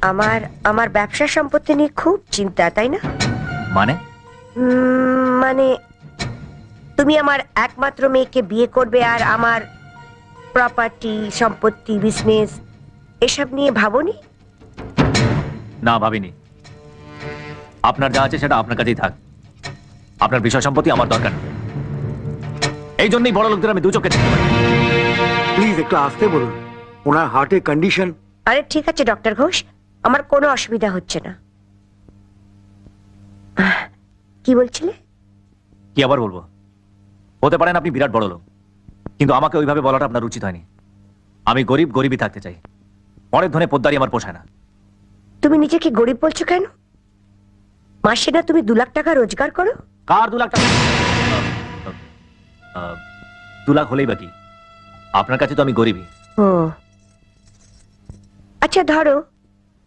আমার আমার ব্যবসা সম্পত্তি নিয়ে খুব চিন্তা, তাই না? মানে? মানে তুমি আমার একমাত্র মেয়েকে বিয়ে করবে আর আমার প্রপার্টি, সম্পত্তি, বিজনেস এসব নিয়ে ভাবোনি? না, ভাবিনি। আপনার যা আছে সেটা আপনার কাছেই থাক। আপনার বিষয় সম্পত্তি আমার দরকার নেই। এই জন্যই বড় লোকদের আমি দু চোখে দেখতে পাই। প্লিজ একটু আসতে বলুন, ওনার হার্টের কন্ডিশন। আরে ঠিক আছে ডক্টর ঘোষ, আমার কোনো অসুবিধা হচ্ছে না। কি বলছিলে? কি আবার বলবো? হতে পারেন আপনি বিরাট বড় লোক, কিন্তু আমাকে ওইভাবে বলাটা আপনার উচিত হয়নি। আমি গরিব, গরিবই থাকতে চাই। পরের ধনে পোদ্দারি আমার পোষায় না। তুমি নিজেকে গরিব বলছো কেন? মাসে না তুমি 2 লাখ টাকা রোজগার করো? কার 2 লাখ টাকা? 2 লাখ হলেই বাকি। আপনার কাছে তো আমি গরিবই। ও আচ্ছা, ধরো